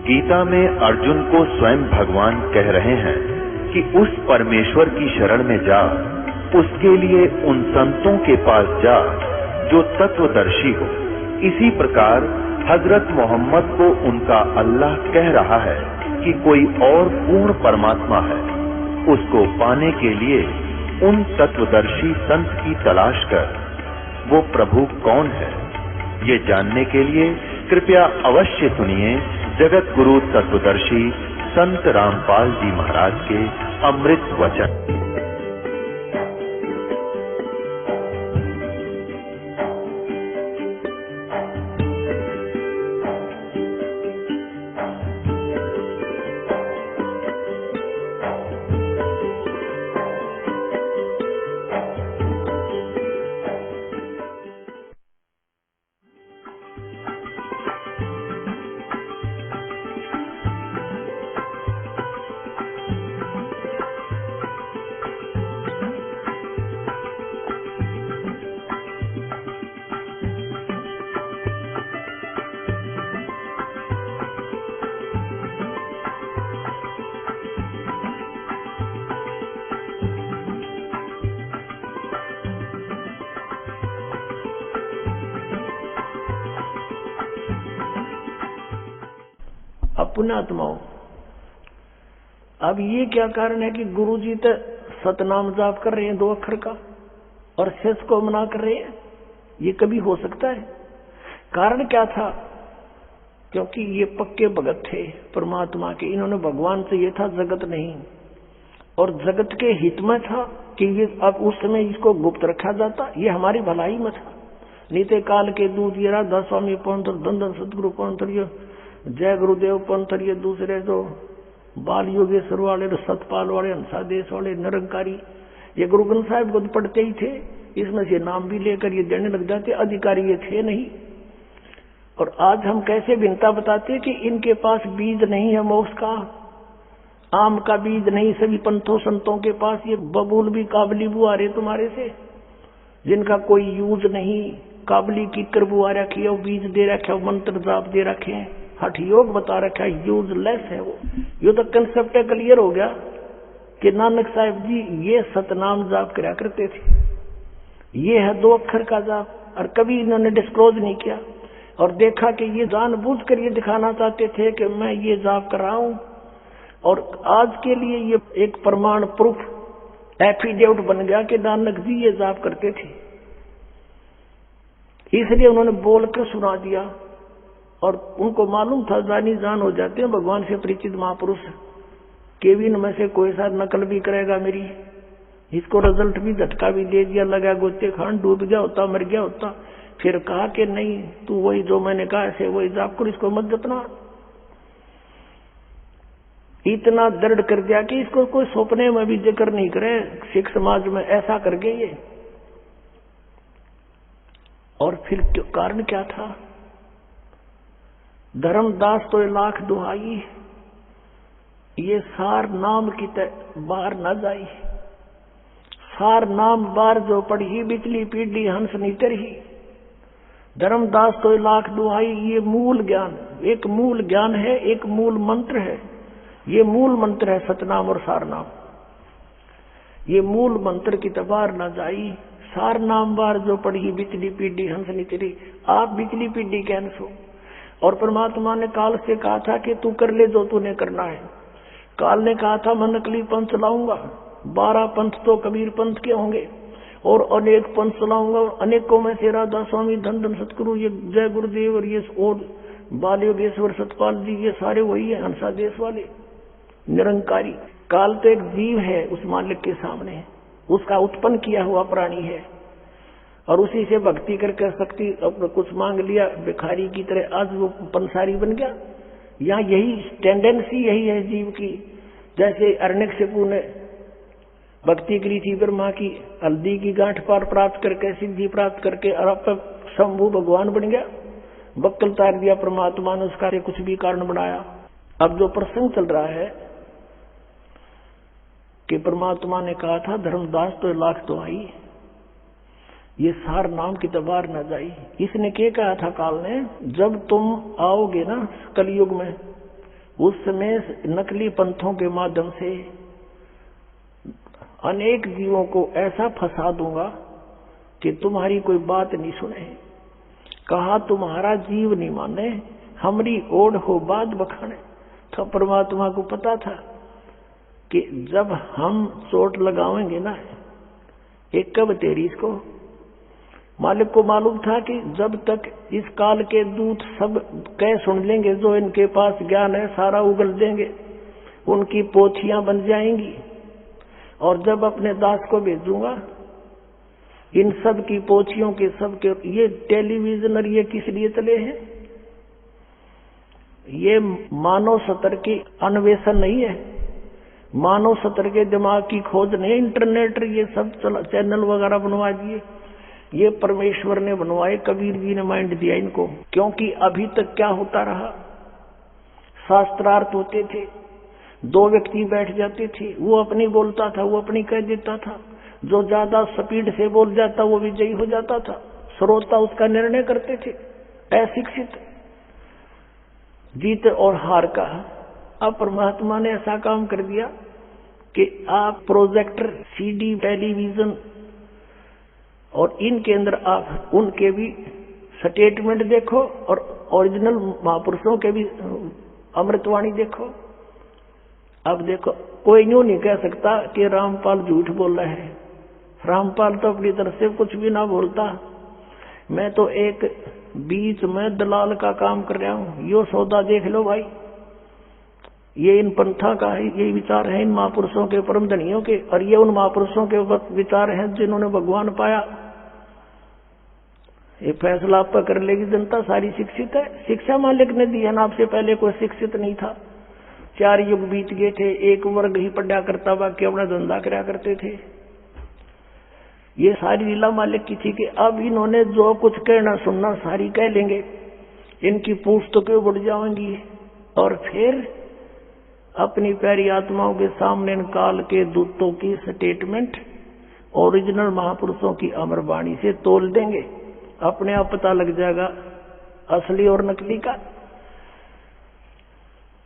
गीता में अर्जुन को स्वयं भगवान कह रहे हैं कि उस परमेश्वर की शरण में जा, उसके लिए उन संतों के पास जा जो तत्वदर्शी हो। इसी प्रकार हजरत मोहम्मद को उनका अल्लाह कह रहा है कि कोई और पूर्ण परमात्मा है। उसको पाने के लिए उन तत्वदर्शी संत की तलाश कर। वो प्रभु कौन है, ये जानने के लिए कृपया अवश्य सुनिए जगत गुरु तत्वदर्शी संत रामपाल जी महाराज के अमृत वचन। पुण्यात्माओं, अब ये क्या कारण है कि गुरुजी तो सतनाम जाप कर रहे हैं 2 अक्षर का और शेष को मना कर रहे हैं? ये कभी हो सकता है? कारण क्या था? क्योंकि ये पक्के भगत थे परमात्मा के। इन्होंने भगवान से ये था जगत नहीं, और जगत के हित में था कि ये अब उस समय इसको गुप्त रखा जाता, ये हमारी भलाई में था। नीते काल के दूध ये राधा स्वामी पंथर, धन धन सतगुरु पंथर, जय गुरुदेव पंथर, ये दूसरे जो बाल योगेश्वर वाले, सतपाल वाले, हंसादेश वाले, निरंकारी, ये गुरु ग्रंथ साहिब को पढ़ते ही थे। इसमें से नाम भी लेकर ये देने लग जाते, अधिकारी ये थे नहीं। और आज हम कैसे भिन्नता बताते कि इनके पास बीज नहीं है मोक्ष का, आम का बीज नहीं। सभी पंथों संतों के पास ये बबूल भी काबली बुआ रहे तुम्हारे से, जिनका कोई यूज नहीं। काबली की बुआ रखी है, बीज दे रखे है, मंत्र जाप दे रखे हैं, हठ योग बता रखा है, यूजलेस है वो। ये तो कंसेप्ट क्लियर हो गया कि नानक साहिब जी ये सतनाम जाप करा करते थे। ये है 2 अक्षर का जाप, और कभी इन्होंने डिस्क्लोज नहीं किया। और देखा कि ये जानबूझकर ये दिखाना चाहते थे कि मैं ये जाप कर रहा हूं, और आज के लिए ये एक प्रमाण प्रूफ एफिडेविट बन गया कि नानक जी ये जाप करते थे। इसलिए उन्होंने बोलकर सुना दिया, और उनको मालूम था जानी जान हो जाते हैं भगवान से परिचित महापुरुष, केविन में से कोई सा नकल भी करेगा मेरी, इसको रिजल्ट भी झटका भी दे दिया, लगा गोते खान, डूब गया होता, मर गया होता। फिर कहा कि नहीं, तू वही जो मैंने कहा ऐसे वही जाप कर, इसको मत जपना। इतना दृढ़ कर दिया कि इसको कोई सपने में भी जिक्र नहीं करे सिख समाज में, ऐसा कर गए ये। और फिर कारण क्या था? धर्मदास तो लाख दुहाई, ये सार नाम की बाहर न जाई। सार नाम बार जो पढ़ी, बिचली पीढ़ी हंस नीतर ही। धर्मदास तो लाख दुहाई, ये मूल ज्ञान, एक मूल ज्ञान है, एक मूल मंत्र है। ये मूल मंत्र है सतनाम और सारनाम। ये मूल मंत्र की तबार न जाई। सार नाम बार जो पढ़ी, बिचली पीढ़ी हंस नीतरी। आप बिचली पीढ़ी के हंस हो। और परमात्मा ने काल से कहा था कि तू कर ले जो तूने करना है। काल ने कहा था मैं नकली पंथ चलाऊंगा, 12 पंथ तो कबीर पंथ के होंगे, और अनेक पंथ चलाऊंगा, अनेकों में से राधा स्वामी, धन धन सतगुरु, ये जय गुरुदेव, और ये और बाल योगेश्वर सतपाल जी, ये सारे वही है, हंसादेश वाले, निरंकारी। काल तो एक जीव है उस मालिक के सामने, उसका उत्पन्न किया हुआ प्राणी है, और उसी से भक्ति करके शक्ति अपने कुछ मांग लिया भिखारी की तरह, आज वो पंसारी बन गया। यहाँ यही टेंडेंसी यही है जीव की। जैसे हिरण्यकशिपु ने भक्ति करी थी ब्रह्मा की, हल्दी की गांठ पार प्राप्त करके, सिद्धि प्राप्त करके, और अब शंभु भगवान बन गया। बक्कल तार दिया परमात्मा ने, उसका कुछ भी कारण बनाया। अब जो प्रसंग चल रहा है कि परमात्मा ने कहा था धर्मदास तो लाख दुहाई, ये सार नाम की तबार न जाई। इसने क्या कहा था काल ने? जब तुम आओगे ना कलयुग में, उस समय नकली पंथों के माध्यम से अनेक जीवों को ऐसा फंसा दूंगा कि तुम्हारी कोई बात नहीं सुने। कहा तुम्हारा जीव नहीं माने, हमारी ओढ़ हो बात बखाने। तो परमात्मा को पता था कि जब हम चोट लगाएंगे ना, एक कब तेरी इसको, मालिक को मालूम था कि जब तक इस काल के दूत सब कह सुन लेंगे, जो इनके पास ज्ञान है सारा उगल देंगे, उनकी पोथियां बन जाएंगी। और जब अपने दास को भेजूंगा, इन सब की पोथियों के सब के, ये टेलीविजन और ये किस लिए चले हैं? ये मानव सतर की अन्वेषण नहीं है, मानव सतर के दिमाग की खोज नहीं। इंटरनेट ये सब चैनल वगैरह बनवा दिए, ये परमेश्वर ने बनवाए, कबीर जी ने माइंड दिया इनको। क्योंकि अभी तक क्या होता रहा, शास्त्रार्थ होते थे, दो व्यक्ति बैठ जाते थे, वो अपनी बोलता था, वो अपनी कह देता था, जो ज्यादा स्पीड से बोल जाता वो विजयी हो जाता था, श्रोता उसका निर्णय करते थे। अशिक्षित जीत और हार का। अब परमात्मा ने ऐसा काम कर दिया कि आप प्रोजेक्टर, सीडी, टेलीविजन और इनके अंदर आप उनके भी स्टेटमेंट देखो और ओरिजिनल महापुरुषों के भी अमृतवाणी देखो। अब देखो, कोई यूं नहीं कह सकता कि रामपाल झूठ बोल रहा है। रामपाल तो अपनी तरफ से कुछ भी ना बोलता। मैं तो एक बीच में दलाल का काम कर रहा हूं। यो सौदा देख लो भाई, ये इन पंथा का है, ये विचार है इन महापुरुषों के, परम धनियों के, और ये उन महापुरुषों के विचार हैं जिन्होंने भगवान पाया। ये फैसला आप पर कर लेगी जनता, सारी शिक्षित है। शिक्षा मालिक ने दी है ना, आपसे पहले कोई शिक्षित नहीं था। 4 युग बीत गए थे, एक वर्ग ही पढ़ा करता, बाकी अपना धंधा कराया करते थे। ये सारी लीला मालिक की थी कि अब इन्होंने जो कुछ कहना सुनना सारी कह लेंगे, इनकी पुस्तकें बढ़ जाएंगी, और फिर अपनी प्यारी आत्माओं के सामने इन काल के दूतों की स्टेटमेंट ओरिजिनल महापुरुषों की अमर वाणी से तोल देंगे। अपने आप पता लग जाएगा असली और नकली का।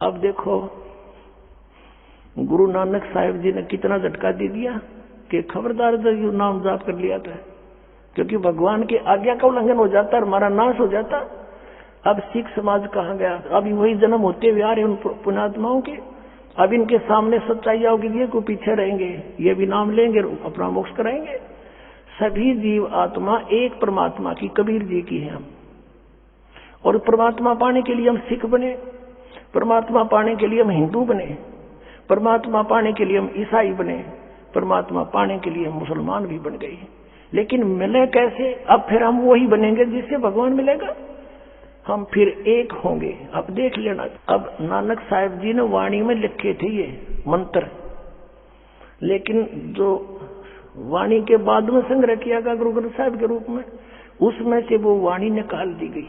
अब देखो, गुरु नानक साहिब जी ने कितना झटका दे दिया कि खबरदार जो नाम जाप कर लिया था, क्योंकि भगवान की आज्ञा का उल्लंघन हो जाता है, हमारा नाश हो जाता। अब सिख समाज कहाँ गया? अभी वही जन्म होते हुए आ रहे उन पुण्यात्माओं के। अब इनके सामने सच्चाई आओगी, ये को पीछे रहेंगे, ये भी नाम लेंगे, अपना मोक्ष कराएंगे। सभी जीव आत्मा एक परमात्मा की, कबीर जी की है हम। और परमात्मा पाने के लिए हम सिख बने, परमात्मा पाने के लिए हम हिंदू बने, परमात्मा पाने के लिए हम ईसाई बने, परमात्मा पाने के लिए हम मुसलमान भी बन गए। लेकिन मिले कैसे? अब फिर हम वही बनेंगे जिससे भगवान मिलेगा, हम फिर एक होंगे। अब देख लेना, अब नानक साहिब जी ने वाणी में लिखे थे ये मंत्र, लेकिन जो वाणी के बाद में संग्रह किया गया गुरु ग्रंथ साहिब के रूप में, उसमें से वो वाणी निकाल दी गई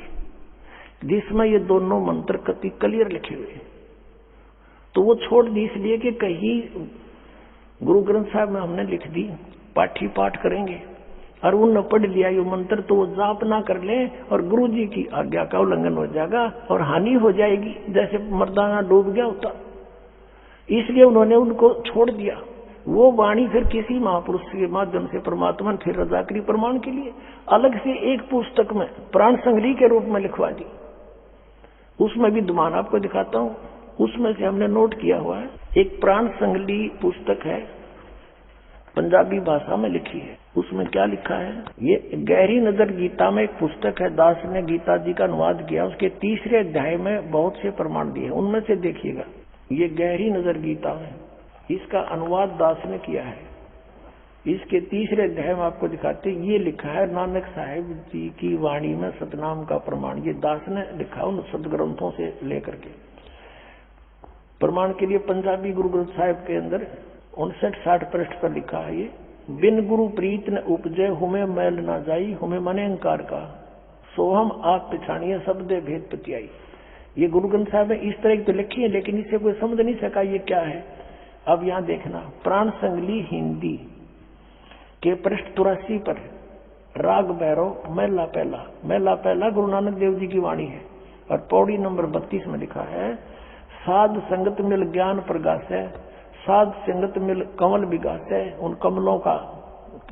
जिसमें ये दोनों मंत्र कति क्लियर लिखे हुए। तो वो छोड़ दी इसलिए कि कहीं गुरु ग्रंथ साहिब में हमने लिख दी, पाठी पाठ करेंगे और उन पढ़ लिया ये मंत्र, तो वो जाप ना कर ले और गुरु जी की आज्ञा का उल्लंघन हो जाएगा और हानि हो जाएगी, जैसे मर्दाना डूब गया होता। इसलिए उन्होंने उनको छोड़ दिया। वो वाणी फिर किसी महापुरुष के माध्यम से परमात्मा ने फिर रजाकरी प्रमाण के लिए अलग से एक पुस्तक में प्राण संग्रही के रूप में लिखवा दी। उसमें भी दुमान आपको दिखाता हूँ, उसमें से हमने नोट किया हुआ है। एक प्राण संग्रही पुस्तक है, पंजाबी भाषा में लिखी है। उसमें क्या लिखा है? ये गहरी नजर गीता में एक पुस्तक है, दास ने गीता जी का अनुवाद किया। उसके 3रे अध्याय में बहुत से प्रमाण दिए, उनमें से देखिएगा। ये गहरी नजर गीता में, इसका अनुवाद दास ने किया है। इसके 3रे अध्याय में आपको दिखाते, ये लिखा है नानक साहिब जी की वाणी में सतनाम का प्रमाण। ये दास ने लिखा उन सदग्रंथों से लेकर के प्रमाण के लिए। पंजाबी गुरु ग्रंथ साहिब के अंदर 59-60 पृष्ठ पर लिखा है ये, बिन गुरु प्रीत न उपजय, हुमे मैल ना जाई, हुमे मने अंकार का, सोहम आप पिछाणिए शब्दे भेद पतियाई। ये गुरु ग्रंथ साहिब में इस तरह की तो लिखी है, लेकिन इसे कोई समझ नहीं सका ये क्या है। अब यहाँ देखना, प्राण संगली हिंदी के पृष्ठ 83 पर राग भैरव महला पहला गुरु नानक देव जी की वाणी है, और पौड़ी नंबर 32 में लिखा है, साध संगत मिल ज्ञान प्रगासै, साध संगत मिल कमल विगासै, उन कमलों का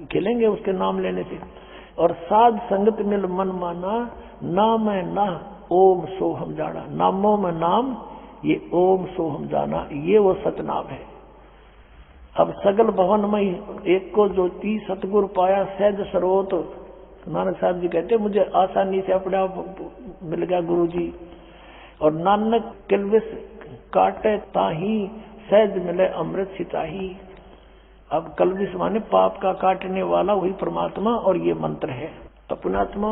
खिलेंगे उसके नाम लेने से। और साध संगत मिल मन माना, नाम है ना ओम सोहम जाना, नामों में नाम ये ओम सोहम जाना, ये वो सतनाम है। अब सगल भवन में एक को ज्योति सतगुरु पाया सहज सरोत, नानक साहब जी कहते मुझे आसानी से अपने आप मिल गया गुरु जी। और नानक किलविस काटे ताही, सहज मिले अमृत सिताही। अब कलविस माने पाप का काटने वाला वही परमात्मा, और ये मंत्र है अपनात्मा।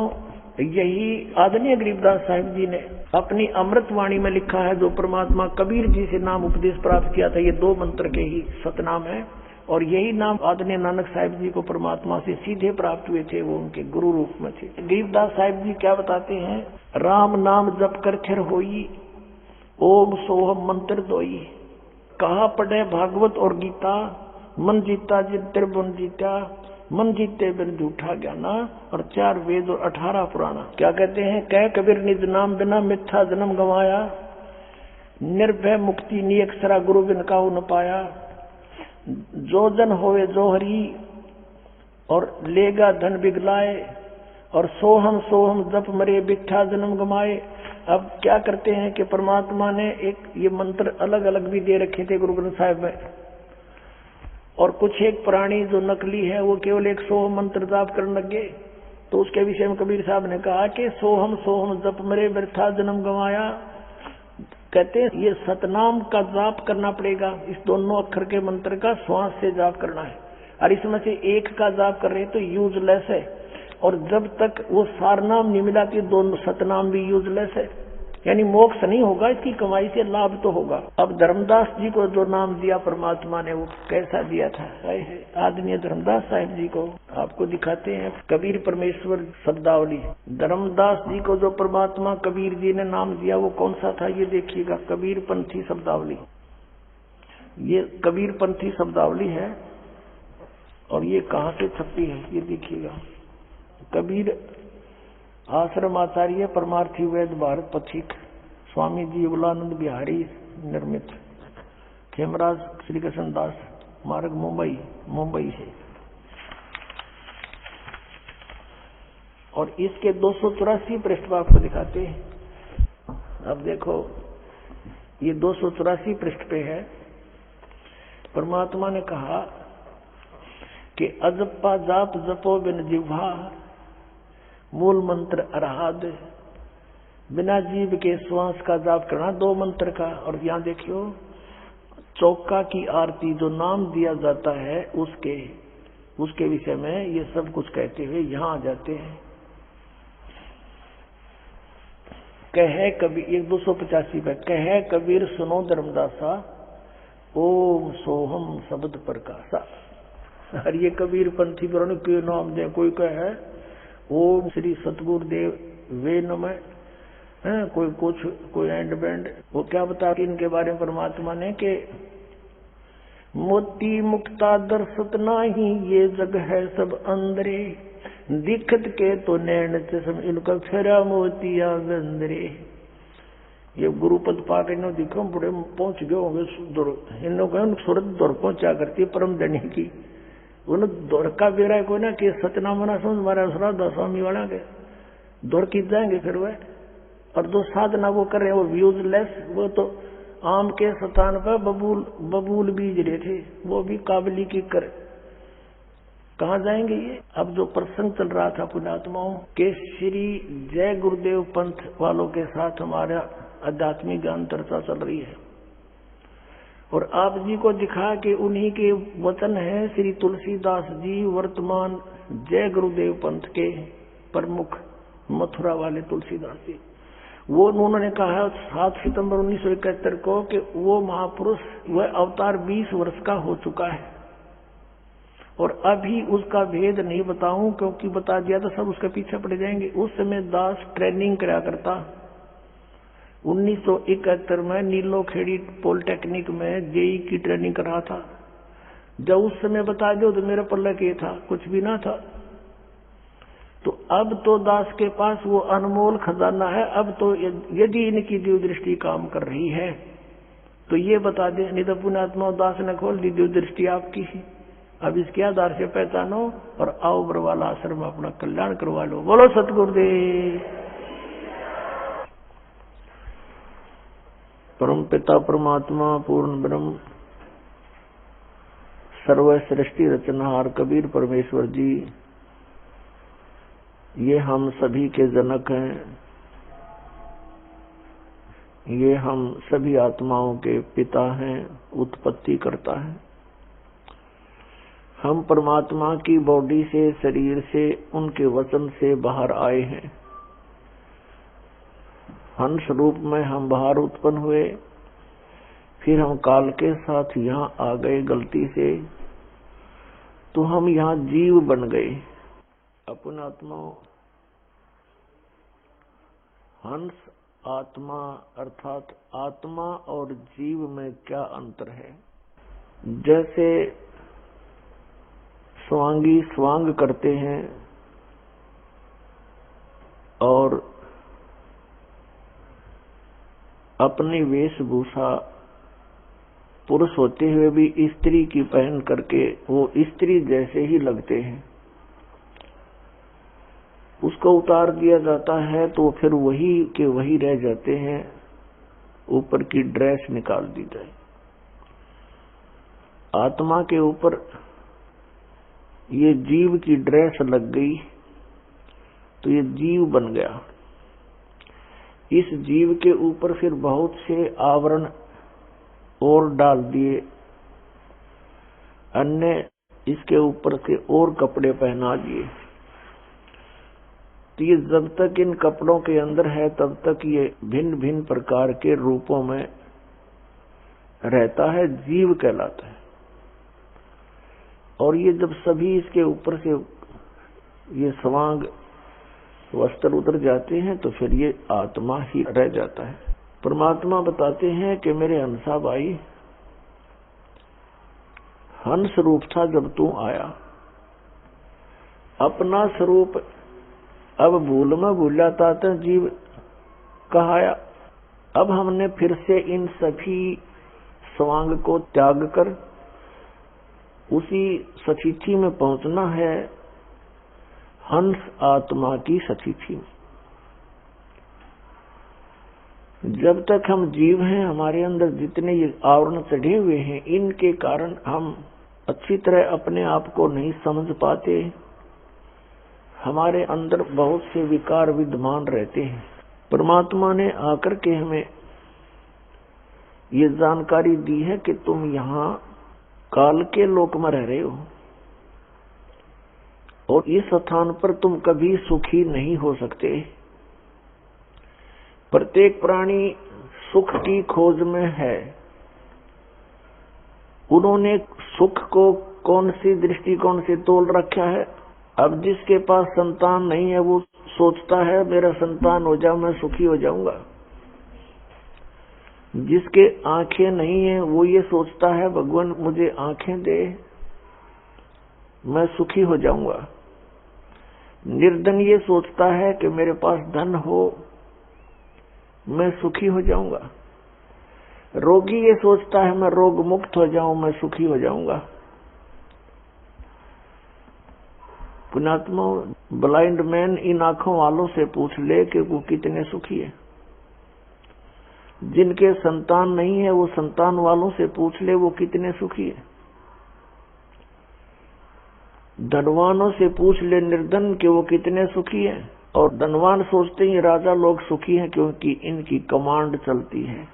यही आदरणीय गरीबदास साहिब जी ने अपनी अमृत वाणी में लिखा है, जो परमात्मा कबीर जी से नाम उपदेश प्राप्त किया था, ये 2 मंत्र के ही सतनाम है। और यही नाम आदरणीय नानक साहिब जी को परमात्मा से सीधे प्राप्त हुए थे, वो उनके गुरु रूप में थे। गरीबदास साहिब जी क्या बताते हैं, राम नाम जप कर खिर होई, ओम सोहम मंत्र दोई। कहा पढ़े भागवत और गीता, मन जीता जिन त्रिभुवन जीता, मन जीते बिन झूठा ज्ञाना। और 4 वेद और 18 पुराना। क्या कहते हैं, कह कबीर निज नाम बिना मिथ्या जन्म गंवाया, निर्भय मुक्ति नियक्षरा गुरु बिन काहू न पाया। जो जन होवे जो हरि, और लेगा धन बिगलाए, और सोहम सोहम जप मरे बिठा जन्म गमाए। अब क्या करते हैं कि परमात्मा ने एक ये मंत्र अलग अलग भी दे रखे थे गुरु ग्रंथ साहिब में, और कुछ एक प्राणी जो नकली है वो केवल एक सोहम मंत्र जाप करने लगे। तो उसके विषय में कबीर साहब ने कहा कि सोहम सोहम जप मरे बिरथा जन्म गंवाया। कहते हैं ये सतनाम का जाप करना पड़ेगा, इस दोनों अक्षर के मंत्र का श्वास से जाप करना है। और इसमें से एक का जाप कर रहे तो यूजलेस है, और जब तक वो सारनाम नहीं मिला कि दोनों सतनाम भी यूजलेस है, यानी मोक्ष नहीं होगा, इसकी कमाई से लाभ तो होगा। अब धर्मदास जी को जो नाम दिया परमात्मा ने वो कैसा दिया था, आदरणीय धर्मदास साहिब जी को आपको दिखाते हैं। कबीर परमेश्वर शब्दावली, धर्मदास जी को जो परमात्मा कबीर जी ने नाम दिया वो कौन सा था, ये देखिएगा। कबीर पंथी शब्दावली, ये कबीर पंथी शब्दावली है, और ये कहाँ से छपी है ये देखिएगा। कबीर आश्रम आचार्य परमार्थी वेद भारत पथिक, स्वामी जी युगलानंद बिहारी निर्मित, खेमराज श्री कृष्ण दास मार्ग मुंबई से। और इसके 284 पृष्ठ आपको दिखाते हैं। अब देखो ये 284 पृष्ठ पे है। परमात्मा ने कहा कि अजप्पा जाप जपो बिन जिह्वा, मूल मंत्र अरहाद, बिना जीव के श्वास का जाप करना 2 मंत्र का। और यहाँ देखियो चौका की आरती जो नाम दिया जाता है उसके विषय में ये सब कुछ कहते हुए यहाँ आ जाते हैं। कहे कबीर 285 पे, कहे कबीर सुनो धर्मदासा, ओम सोहम शब्द प्रकाशा। और ये कबीर पंथी पुराण के नाम दे, कोई कहे ओम श्री सतगुरुदेव वे नमः, कोई एंड बैंड। वो क्या बता कि इनके बारे में परमात्मा ने कि मोती मुक्ता दर्शत नाही, ये जग है सब अंदरे, दिखत के तो नैन चश्म इनका फेरा मोतिया गंदरे। ये गुरुपद पाके नो दिखो बड़े पहुंच गए होंगे, इन लोगों सूरत दौड़ पहुंचा करती परम धनी की, उन दौड़ का बेरा है कोई ना कि सतनाम ना समझ मारा श्राद्धा स्वामी वाला के दौड़ की जाएंगे फिर वह। और जो साधना वो कर रहे हैं वो यूजलेस, वो तो आम के स्थान पर बबूल बीज रहे थे, वो भी काबली की कर कहाँ जाएंगे ये। अब जो प्रसंग चल रहा था पुण्यात्माओं के, श्री जय गुरुदेव पंथ वालों के साथ हमारा आध्यात्मिक ज्ञान चर्चा चल रही है, और आप जी को दिखा कि उन्हीं के वचन है श्री तुलसीदास जी, वर्तमान जय गुरुदेव पंथ के प्रमुख मथुरा वाले तुलसीदास जी। वो उन्होंने कहा 7 सितंबर 1971 को कि वो महापुरुष वह अवतार 20 वर्ष का हो चुका है, और अभी उसका भेद नहीं बताऊं, क्योंकि बता दिया तो सब उसके पीछे पड़ जाएंगे। उस समय दास ट्रेनिंग कराया करता 1971 में नीलो खेड़ी पॉलिटेक्निक में जेई की ट्रेनिंग कर रहा था। जब उस समय बता दो तो मेरे पल्ले के था, कुछ भी ना था। तो अब तो दास के पास वो अनमोल खजाना है। अब तो यदि इनकी दिव्य दृष्टि काम कर रही है तो ये बता दे, नहीं तो पुण्यात्मा उदास ने खोल दी जो दृष्टि आपकी है। अब इसके आधार से पहचानो और आओ बरवाला आश्रम में अपना कल्याण करवा लो। बोलो सतगुरुदेव। परम पिता परमात्मा पूर्ण ब्रह्म सर्व सृष्टि रचनहार कबीर परमेश्वर जी, ये हम सभी के जनक हैं, ये हम सभी आत्माओं के पिता हैं, उत्पत्ति करता है। हम परमात्मा की बॉडी से, शरीर से, उनके वचन से बाहर आए हैं। हंस रूप में हम बाहर उत्पन्न हुए, फिर हम काल के साथ यहाँ आ गए गलती से, तो हम यहाँ जीव बन गए। अपना आत्मा हंस आत्मा अर्थात आत्मा और जीव में क्या अंतर है? जैसे स्वांगी स्वांग करते हैं और अपनी वेशभूषा पुरुष होते हुए भी स्त्री की पहन करके वो स्त्री जैसे ही लगते हैं, उसको उतार दिया जाता है तो फिर वही के वही रह जाते हैं, ऊपर की ड्रेस निकाल दी जाए। आत्मा के ऊपर ये जीव की ड्रेस लग गई तो ये जीव बन गया। इस जीव के ऊपर फिर बहुत से आवरण और डाल दिए, अन्य इसके ऊपर से और कपड़े पहना दिए। तो ये जब तक इन कपड़ों के अंदर है तब तक ये भिन्न भिन्न प्रकार के रूपों में रहता है, जीव कहलाता है। और ये जब सभी इसके ऊपर से ये स्वांग वस्त्र उतर जाते हैं तो फिर ये आत्मा ही रह जाता है। परमात्मा बताते हैं कि मेरे हंसा भाई, हंस रूप था जब तू आया, अपना स्वरूप अब भूल में भूला था तो जीव कहाया। अब हमने फिर से इन सभी स्वांग को त्याग कर उसी सतिथि में पहुंचना है, हंस आत्मा की सतिथि में। जब तक हम जीव हैं, हमारे अंदर जितने ये आवरण चढ़े हुए हैं, इनके कारण हम अच्छी तरह अपने आप को नहीं समझ पाते। हमारे अंदर बहुत से विकार विद्यमान रहते हैं। परमात्मा ने आकर के हमें ये जानकारी दी है कि तुम यहाँ काल के लोक में रह रहे हो और इस स्थान पर तुम कभी सुखी नहीं हो सकते। प्रत्येक प्राणी सुख की खोज में है। उन्होंने सुख को कौन सी दृष्टिकोण से तोल रखा है? अब जिसके पास संतान नहीं है वो सोचता है मेरा संतान हो जाए मैं सुखी हो जाऊंगा। जिसके आंखें नहीं है वो ये सोचता है भगवान मुझे आंखें दे मैं सुखी हो जाऊंगा। निर्धन ये सोचता है कि मेरे पास धन हो मैं सुखी हो जाऊंगा। रोगी ये सोचता है मैं रोग मुक्त हो जाऊं मैं सुखी हो जाऊंगा। पुण्यात्मा, ब्लाइंड मैन इन आंखों वालों से पूछ ले कि वो कितने सुखी है। जिनके संतान नहीं है वो संतान वालों से पूछ ले वो कितने सुखी है। धनवानों से पूछ ले निर्धन के वो कितने सुखी है। और धनवान सोचते हैं राजा लोग सुखी हैं क्योंकि इनकी कमांड चलती है।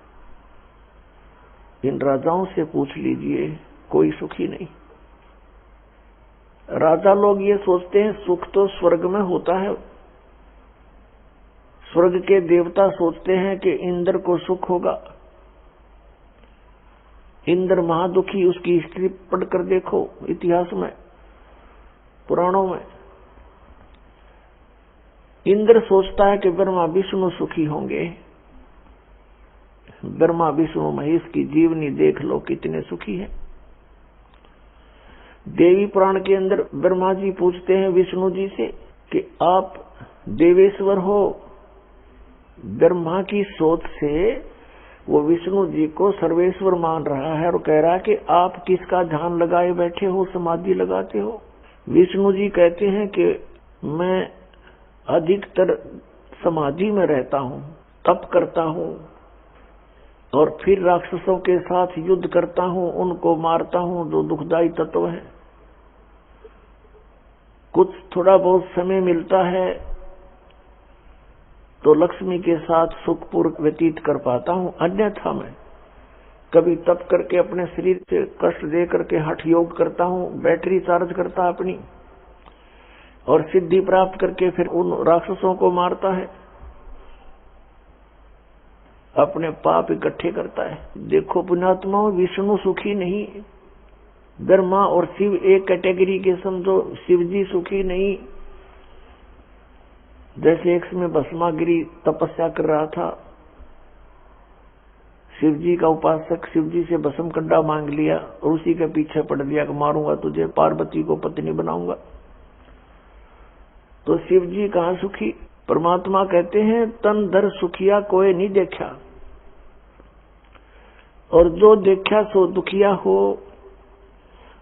इन राजाओं से पूछ लीजिए कोई सुखी नहीं। राजा लोग ये सोचते हैं सुख तो स्वर्ग में होता है। स्वर्ग के देवता सोचते हैं कि इंद्र को सुख होगा। इंद्र महादुखी, उसकी हिस्ट्री पढ़कर देखो इतिहास में, पुराणों में। इंद्र सोचता है कि ब्रह्मा विष्णु सुखी होंगे। ब्रह्मा विष्णु महेश की जीवनी देख लो कितने सुखी है। देवी पुराण के अंदर ब्रह्मा जी पूछते हैं विष्णु जी से कि आप देवेश्वर हो। ब्रह्मा की सोच से वो विष्णु जी को सर्वेश्वर मान रहा है और कह रहा है कि आप किसका ध्यान लगाए बैठे हो, समाधि लगाते हो। विष्णु जी कहते हैं कि मैं अधिकतर समाधि में रहता हूँ, तप करता हूँ और फिर राक्षसों के साथ युद्ध करता हूँ, उनको मारता हूँ जो दुखदायी तत्व है। कुछ थोड़ा बहुत समय मिलता है तो लक्ष्मी के साथ सुखपूर्वक व्यतीत कर पाता हूँ, अन्यथा मैं कभी तप करके अपने शरीर से कष्ट दे करके हठ योग करता हूँ, बैटरी चार्ज करता अपनी और सिद्धि प्राप्त करके फिर उन राक्षसों को मारता है, अपने पाप इकट्ठे करता है। देखो पुण्यात्माओं, विष्णु सुखी नहीं, ब्रह्मा और शिव एक कैटेगरी के समझो, शिव जी सुखी नहीं। जैसे एक समय भस्मागिरी तपस्या कर रहा था, शिव जी का उपासक शिव जी से भस्म कंडा मांग लिया और उसी के पीछे पड़ दिया कि मारूंगा तुझे, पार्वती को पत्नी बनाऊंगा। तो शिव जी कहाँ सुखी। परमात्मा कहते हैं तन धर सुखिया कोई नहीं देखा, और जो देखा सो दुखिया हो।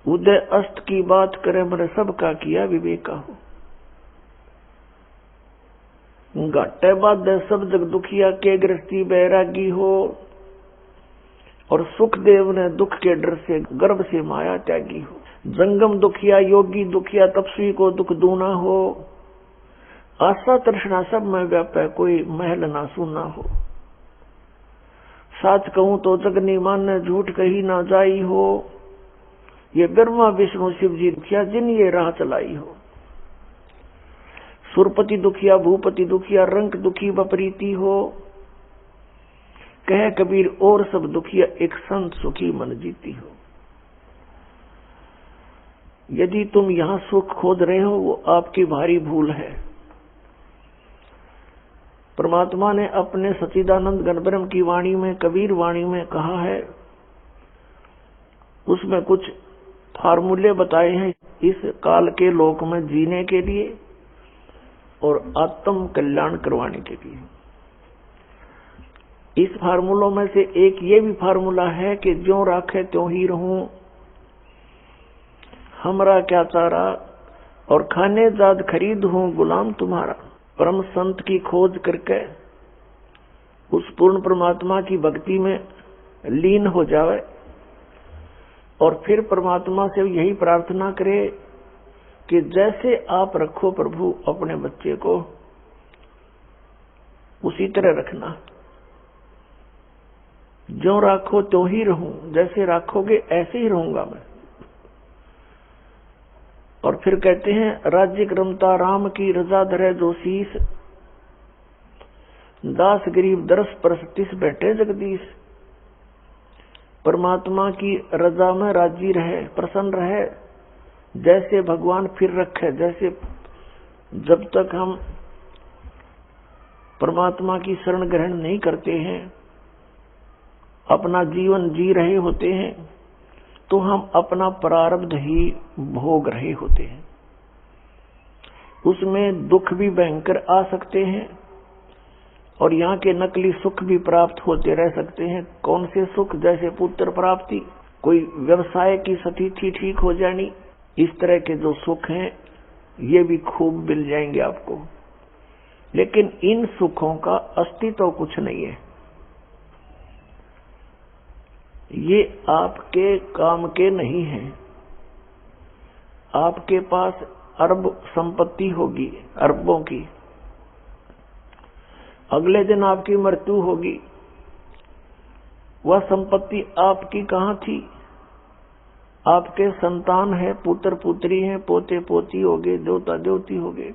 उदय अस्त की बात करे मैंने सबका किया विवेका हो। घाटे बाद सब जग दुखिया के गृहस्थी बैरागी हो, और सुखदेव ने दुख के डर से गर्भ से माया त्यागी हो। जंगम दुखिया योगी दुखिया तपस्वी को दुख दूना हो। आशा तृष्णा सब में व्यापै कोई महल ना सुना हो। साच कहूं तो जग नहीं माने झूठ कही ना जाई हो। ये ब्रह्मा विष्णु शिव जी दुखिया जिन ये राह चलाई हो। सुरपति दुखिया भूपति दुखिया रंक दुखी बपरीती हो। कह कबीर और सब दुखिया एक संत सुखी मन जीती हो। यदि तुम यहां सुख खोज रहे हो वो आपकी भारी भूल है। परमात्मा ने अपने सच्चिदानंद गणब्रह्म की वाणी में, कबीर वाणी में कहा है, उसमें कुछ फार्मूले बताए हैं इस काल के लोक में जीने के लिए और आत्म कल्याण करवाने के लिए। इस फार्मूलों में से एक ये भी फार्मूला है कि ज्यों राखे त्यों ही रहूं, हमरा क्या चारा, और खाने जाद खरीद हूं गुलाम तुम्हारा। परम संत की खोज करके उस पूर्ण परमात्मा की भक्ति में लीन हो जावे और फिर परमात्मा से यही प्रार्थना करे कि जैसे आप रखो प्रभु अपने बच्चे को, उसी तरह रखना। जो राखो तो ही रहूं, जैसे राखोगे ऐसे ही रहूंगा मैं। और फिर कहते हैं राज्य क्रमता राम की रजा धरे जो शीस, दास गरीब दरस परस तिस बैठे जगदीश। परमात्मा की रजा में राजी रहे, प्रसन्न रहे, जैसे भगवान फिर रखे। जैसे जब तक हम परमात्मा की शरण ग्रहण नहीं करते हैं, अपना जीवन जी रहे होते हैं, तो हम अपना प्रारब्ध ही भोग रहे होते हैं। उसमें दुख भी भयंकर आ सकते हैं और यहाँ के नकली सुख भी प्राप्त होते रह सकते हैं। कौन से सुख? जैसे पुत्र प्राप्ति, कोई व्यवसाय की स्थिति ठीक हो जानी, इस तरह के जो सुख हैं ये भी खूब मिल जाएंगे आपको। लेकिन इन सुखों का अस्तित्व कुछ नहीं है। ये आपके काम के नहीं हैं। आपके पास अरब संपत्ति होगी, अरबों की, अगले दिन आपकी मृत्यु होगी। वह संपत्ति आपकी कहाँ थी? आपके संतान है, पुत्र पुत्री है, पोते पोती होगे, देवता देवती होगे।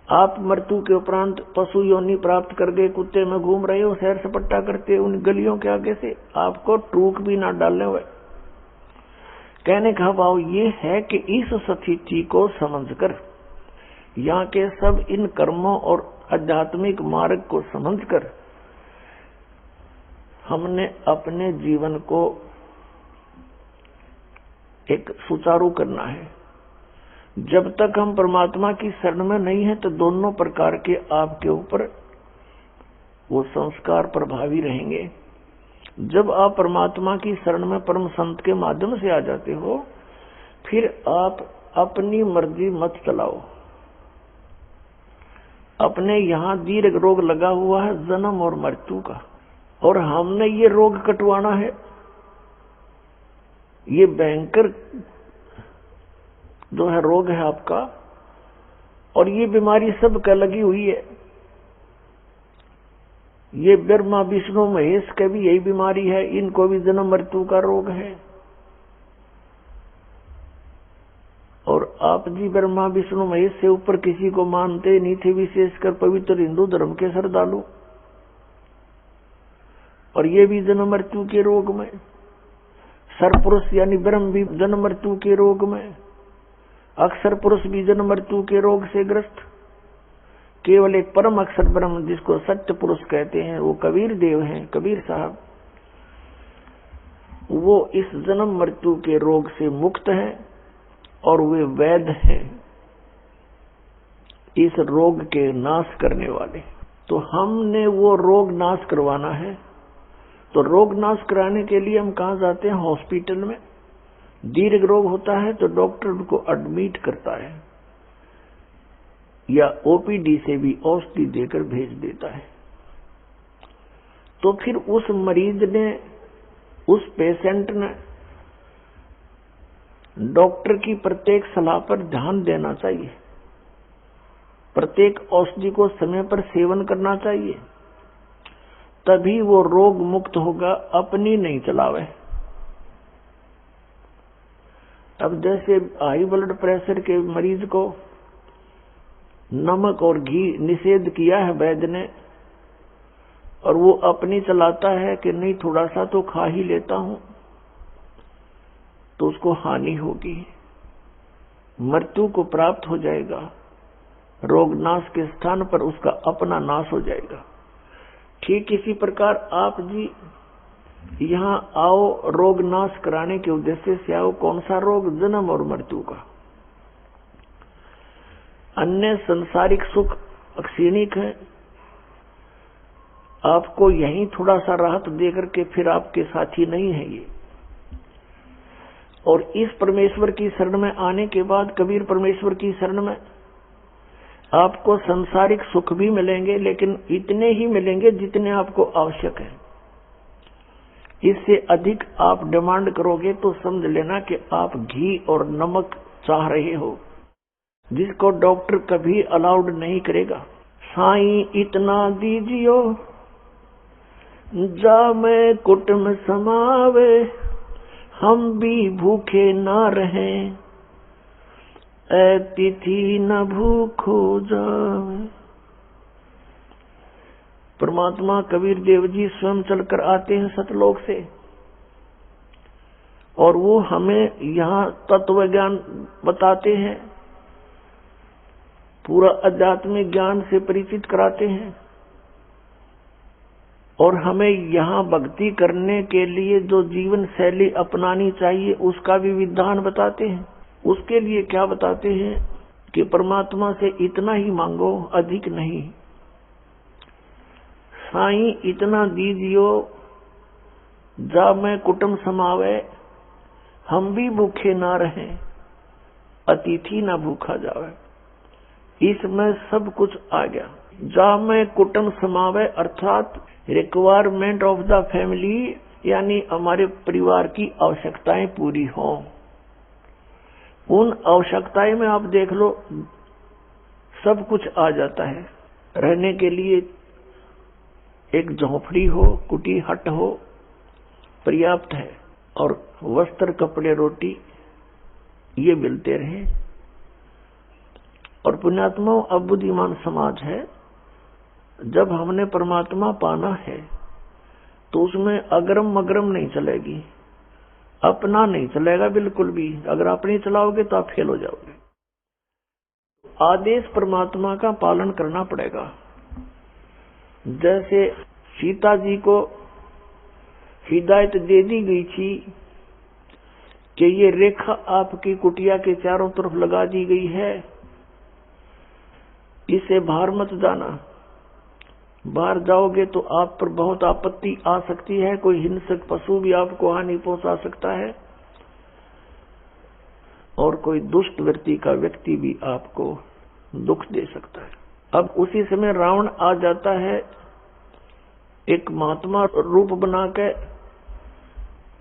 आप मृत्यु के उपरांत पशु योनि प्राप्त कर गए, कुत्ते में घूम रहे हो, सैर सपट्टा करते उन गलियों के आगे से, आपको टूक भी ना डालने हुए। कहने का भाव ये है कि इस स्थिति को समझकर, यहाँ के सब इन कर्मों और आध्यात्मिक मार्ग को समझकर हमने अपने जीवन को एक सुचारू करना है। जब तक हम परमात्मा की शरण में नहीं है तो दोनों प्रकार के आपके ऊपर वो संस्कार प्रभावी रहेंगे। जब आप परमात्मा की शरण में परम संत के माध्यम से आ जाते हो, फिर आप अपनी मर्जी मत चलाओ। अपने यहाँ दीर्घ रोग लगा हुआ है जन्म और मृत्यु का, और हमने ये रोग कटवाना है। ये भयंकर जो है रोग है आपका, और ये बीमारी सबका लगी हुई है। ये ब्रह्मा विष्णु महेश का भी यही बीमारी है, इनको भी जन्म मृत्यु का रोग है। और आप जी ब्रह्मा विष्णु महेश से ऊपर किसी को मानते नहीं थे, विशेषकर पवित्र हिंदू धर्म के श्रद्धालु, और ये भी जन्म मृत्यु के रोग में। सरपुरुष यानी ब्रह्म भी जन्म मृत्यु के रोग में, अक्षर पुरुष भी जन्म मृत्यु के रोग से ग्रस्त। केवल एक परम अक्षर ब्रह्म जिसको सत्य पुरुष कहते हैं, वो कबीर देव हैं, कबीर साहब, वो इस जन्म मृत्यु के रोग से मुक्त हैं और वे वैद्य हैं, इस रोग के नाश करने वाले। तो हमने वो रोग नाश करवाना है। तो रोग नाश कराने के लिए हम कहाँ जाते हैं? हॉस्पिटल में। दीर्घ रोग होता है तो डॉक्टर उनको एडमिट करता है, या ओपीडी से भी औषधि देकर भेज देता है। तो फिर उस मरीज ने, उस पेशेंट ने डॉक्टर की प्रत्येक सलाह पर ध्यान देना चाहिए, प्रत्येक औषधि को समय पर सेवन करना चाहिए, तभी वो रोग मुक्त होगा, अपनी नहीं चलावे। अब जैसे हाई ब्लड प्रेशर के मरीज को नमक और घी निषेध किया है वैद्य ने, और वो अपनी चलाता है कि नहीं थोड़ा सा तो खा ही लेता हूं, तो उसको हानि होगी, मृत्यु को प्राप्त हो जाएगा, रोग नाश के स्थान पर उसका अपना नाश हो जाएगा। ठीक इसी प्रकार आप जी यहाँ आओ, रोग नाश कराने के उद्देश्य से आओ। कौन सा रोग? जन्म और मृत्यु का। अन्य संसारिक सुख क्षणिक है, आपको यहीं थोड़ा सा राहत देकर के फिर आपके साथी नहीं है ये। और इस परमेश्वर की शरण में आने के बाद, कबीर परमेश्वर की शरण में, आपको संसारिक सुख भी मिलेंगे, लेकिन इतने ही मिलेंगे जितने आपको आवश्यक है। इससे अधिक आप डिमांड करोगे तो समझ लेना कि आप घी और नमक चाह रहे हो, जिसको डॉक्टर कभी अलाउड नहीं करेगा। साईं इतना दीजियो जा मैं कुटुंब समावे, हम भी भूखे ना रहें, ऐ तिथि न भूखो जावे। परमात्मा कबीर देव जी स्वयं चलकर आते हैं सतलोक से, और वो हमें यहाँ तत्व ज्ञान बताते हैं, पूरा आध्यात्मिक ज्ञान से परिचित कराते हैं, और हमें यहाँ भक्ति करने के लिए जो जीवन शैली अपनानी चाहिए उसका भी विधान बताते हैं। उसके लिए क्या बताते हैं कि परमात्मा से इतना ही मांगो, अधिक नहीं। साईं इतना दीजियो जा मैं कुटुंब समावे, हम भी भूखे ना रहें, अतिथि ना भूखा जावे। इसमें सब कुछ आ गया। जा मैं कुटुंब समावे अर्थात रिक्वायरमेंट ऑफ द फैमिली, यानी हमारे परिवार की आवश्यकताएं पूरी हों। उन आवश्यकताएं में आप देख लो सब कुछ आ जाता है। रहने के लिए एक झोपड़ी हो, कुटी हट हो, पर्याप्त है, और वस्त्र कपड़े रोटी ये मिलते रहे। और पुण्यात्मा अब बुद्धिमान समाज है, जब हमने परमात्मा पाना है तो उसमें अगरम मगरम नहीं चलेगी, अपना नहीं चलेगा बिल्कुल भी। अगर अपनी चलाओगे तो आप फेल हो जाओगे। आदेश परमात्मा का पालन करना पड़ेगा। जैसे सीता जी को हिदायत दे दी गई थी कि ये रेखा आपकी कुटिया के चारों तरफ लगा दी गई है, इसे बाहर मत जाना, बाहर जाओगे तो आप पर बहुत आपत्ति आ सकती है, कोई हिंसक पशु भी आपको हानि पहुंचा सकता है और कोई दुष्ट वृत्ति का व्यक्ति भी आपको दुख दे सकता है। अब उसी समय रावण आ जाता है एक महात्मा रूप बना के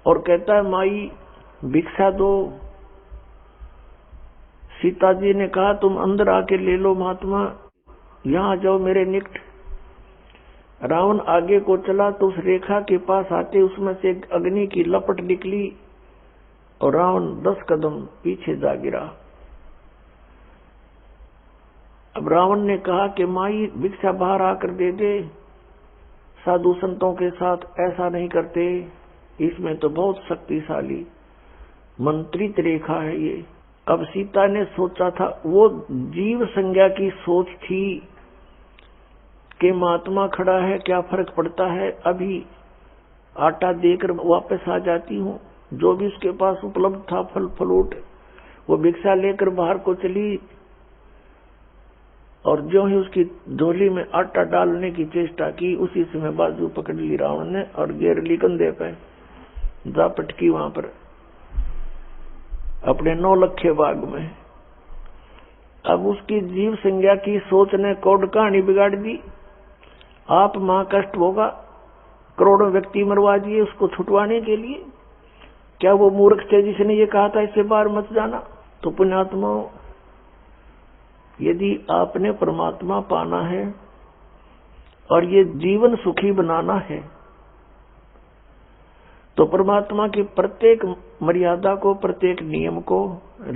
और कहता है माई भिक्षा दो। सीता जी ने कहा तुम अंदर आके ले लो महात्मा, यहां जाओ मेरे निकट। रावण आगे को चला तो उस रेखा के पास आते उसमें से एक अग्नि की लपट निकली और रावण 10 कदम पीछे जा गिरा। अब रावण ने कहा कि माई भिक्षा बाहर आकर दे दे, साधु संतों के साथ ऐसा नहीं करते, इसमें तो बहुत शक्तिशाली मंत्रित रेखा है ये। अब सीता ने सोचा था, वो जीव संज्ञा की सोच थी कि महात्मा खड़ा है क्या फर्क पड़ता है, अभी आटा देकर वापस आ जाती हूँ। जो भी उसके पास उपलब्ध था फल फ्रूट वो भिक्षा लेकर बाहर को चली और जो ही उसकी झोली में आटा डालने की चेष्टा की उसी समय बाजू पकड़ ली रावण ने और घेर ली कंधे पे, जा पटकी वहां पर अपने 9 लखे बाग में। अब उसकी जीव संज्ञा की सोच ने कोड कहानी बिगाड़ दी। आप मां कष्ट होगा, करोड़ों व्यक्ति मरवा दिए उसको छुटवाने के लिए। क्या वो मूर्ख थे जिसने ये कहा था इससे बाहर मत जाना? तो पुण्यात्माओं, यदि आपने परमात्मा पाना है और ये जीवन सुखी बनाना है तो परमात्मा की प्रत्येक मर्यादा को, प्रत्येक नियम को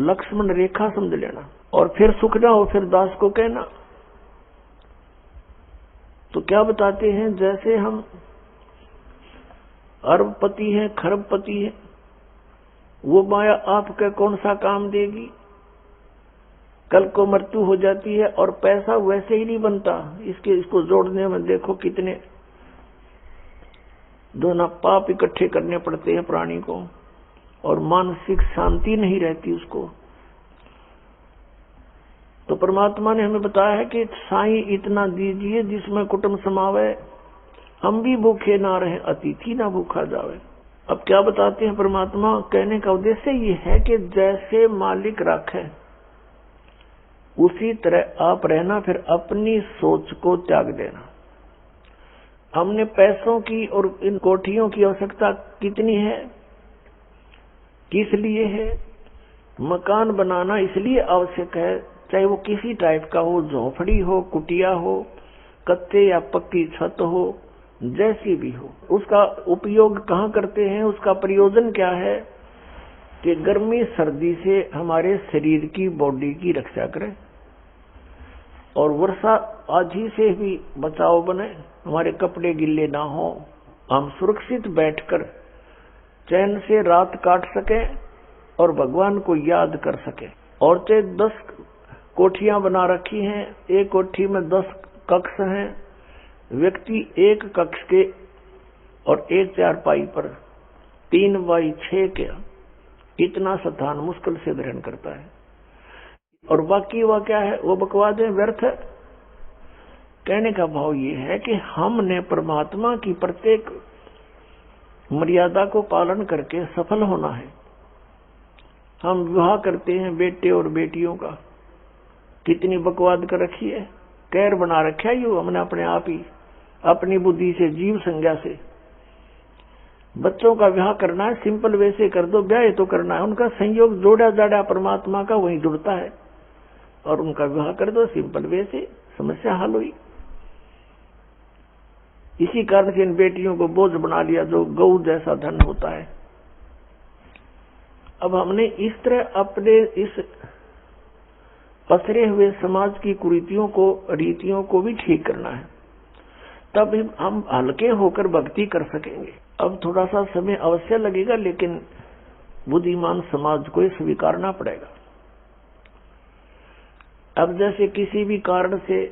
लक्ष्मण रेखा समझ लेना और फिर सुख ना हो फिर दास को कहना। तो क्या बताते हैं, जैसे हम अरबपति हैं, खरबपति हैं, वो माया आपका कौन सा काम देगी? कल को मृत्यु हो जाती है और पैसा वैसे ही नहीं बनता। इसको जोड़ने में देखो कितने दोनों पाप इकट्ठे करने पड़ते हैं प्राणी को और मानसिक शांति नहीं रहती उसको। तो परमात्मा ने हमें बताया है कि साईं इतना दीजिए जिसमें कुटुंब समावे, हम भी भूखे ना रहे, अतिथि ना भूखा जावे। अब क्या बताते हैं परमात्मा? कहने का उद्देश्य ये है कि जैसे मालिक राखे उसी तरह आप रहना, फिर अपनी सोच को त्याग देना। हमने पैसों की और इन कोठियों की आवश्यकता कितनी है, किस लिए है? मकान बनाना इसलिए आवश्यक है, चाहे वो किसी टाइप का हो, झोपड़ी हो, कुटिया हो, कच्चे या पक्की छत हो, जैसी भी हो। उसका उपयोग कहाँ करते हैं, उसका प्रयोजन क्या है कि गर्मी सर्दी से हमारे शरीर की, बॉडी की रक्षा करें और वर्षा आधी से भी बचाव बने, हमारे कपड़े गिल्ले ना हो, हम सुरक्षित बैठकर चैन से रात काट सकें और भगवान को याद कर सकें। औरतें 10 कोठियां बना रखी हैं, एक कोठी में 10 कक्ष हैं, व्यक्ति एक कक्ष के और एक चारपाई पर 3x6 के इतना स्थान मुश्किल से ग्रहण करता है और बाकी वह क्या है, वो बकवाद है, व्यर्थ है। कहने का भाव ये है कि हमने परमात्मा की प्रत्येक मर्यादा को पालन करके सफल होना है। हम विवाह करते हैं बेटे और बेटियों का, कितनी बकवाद कर रखी है, कैर बना रखा है यू हमने अपने आप ही, अपनी बुद्धि से, जीव संज्ञा से। बच्चों का विवाह करना है, सिंपल वे से कर दो, ब्याह तो करना है, उनका संयोग जोड़ा जाड़ा परमात्मा का वही जुड़ता है और उनका विवाह कर दो सिंपल वे से, समस्या हल हुई। इसी कारण से इन बेटियों को बोझ बना लिया जो गऊ जैसा धन होता है। अब हमने इस तरह अपने इस पसरे हुए समाज की कुरीतियों को, रीतियों को भी ठीक करना है, तब हम हल्के होकर भक्ति कर सकेंगे। अब थोड़ा सा समय अवश्य लगेगा, लेकिन बुद्धिमान समाज को स्वीकारना पड़ेगा। अब जैसे किसी भी कारण से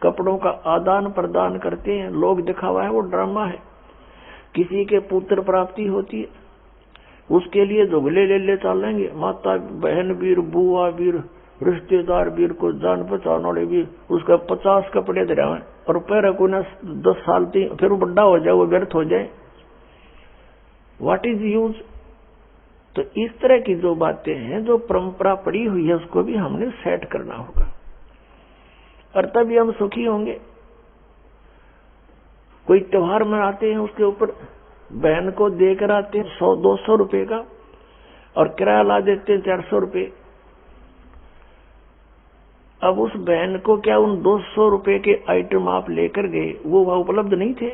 कपड़ों का आदान प्रदान करते हैं लोग, दिखावा है, वो ड्रामा है। किसी के पुत्र प्राप्ति होती है उसके लिए दुगले ले चलेंगे, माता बहन वीर, बुआ वीर, रिश्तेदार भी को जान पहचान वाले भी उसका 50 कपड़े दे रहे हैं और पैर को ना 10 साल फिर वो बड़ा हो जाए, वो व्यर्थ हो जाए, व्हाट इज यूज। तो इस तरह की जो बातें हैं, जो परंपरा पड़ी हुई है, उसको भी हमने सेट करना होगा और तभी हम सुखी होंगे। कोई त्योहार मनाते हैं, उसके ऊपर बहन को देकर आते हैं 100-200 रुपए का और किराया ला देते हैं 400 रुपए। अब उस बहन को क्या उन 200 रुपए के आइटम आप लेकर गए, वो वहां उपलब्ध नहीं थे?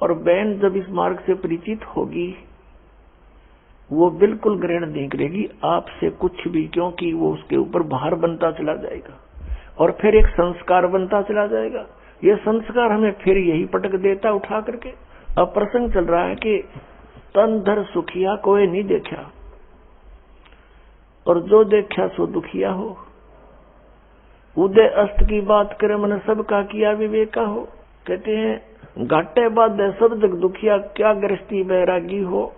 और बहन जब इस मार्ग से परिचित होगी, वो बिल्कुल ग्रहण नहीं करेगी आपसे कुछ भी, क्योंकि वो उसके ऊपर भार बनता चला जाएगा और फिर एक संस्कार बनता चला जाएगा। ये संस्कार हमें फिर यही पटक देता उठा करके। अब प्रसंग चल रहा है कि तन धर सुखिया कोई नहीं देखा, और जो देखा सो दुखिया हो। उदय अस्त की बात करे मन सबका किया विवेका हो। कहते हैं घाटे बाद सब जग दुखिया, क्या गृहस्थी बैरागी हो।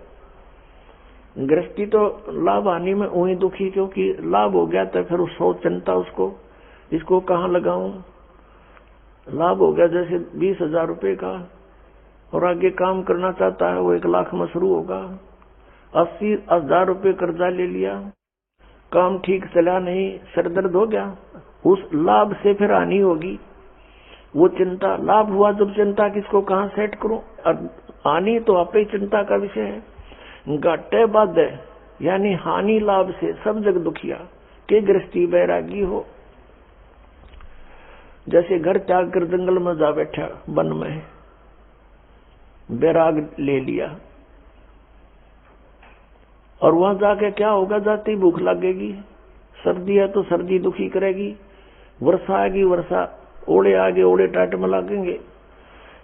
गृहस्थी तो लाभ हानि में वही दुखी, क्योंकि लाभ हो गया तो फिर सो चिंता उसको, इसको कहाँ लगाऊं। लाभ हो गया जैसे 20,000 रुपए का, और आगे काम करना चाहता है वो 1 लाख में शुरू होगा। 80,000 रुपए कर्जा ले लिया, काम ठीक चला नहीं, सरदर्द हो गया, उस लाभ से फिर हानि होगी, वो चिंता। लाभ हुआ जब चिंता किसको कहाँ सेट करूं, और हानि तो आपे ही चिंता का विषय है। घाटे बाद यानी हानि लाभ से सब जग दुखिया, के गृहस्थी बैरागी हो। जैसे घर त्याग कर जंगल में जा बैठा, वन में बैराग ले लिया, और वहां जाके क्या होगा, जाते ही भूख लगेगी, सर्दी है तो सर्दी दुखी करेगी, वर्षा आएगी वर्षा, ओले आगे ओले टाट में लगेंगे।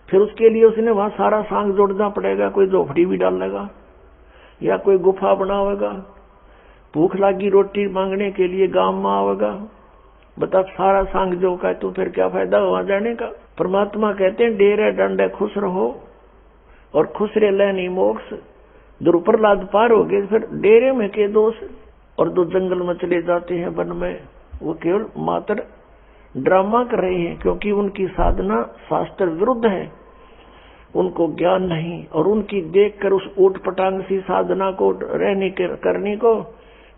फिर उसके लिए उसने वहां सारा सांग जोड़ना पड़ेगा, कोई झोपड़ी भी डालेगा या कोई गुफा बनावेगा। भूख लगी रोटी मांगने के लिए गांव में आवेगा, बता सारा सांग जो का, तो फिर क्या फायदा वहां जाने का। परमात्मा कहते हैं डेरे डंडे खुश रहो और खुश रह लेनी मोक्ष। जो प्रहलाद पार हो गए फिर डेरे में के दोष। और जो जंगल में चले जाते हैं वन में, वो केवल मात्र ड्रामा कर रहे हैं, क्योंकि उनकी साधना शास्त्र विरुद्ध है, उनको ज्ञान नहीं। और उनकी देखकर उस ऊट पटांग सी साधना को रहने के करने को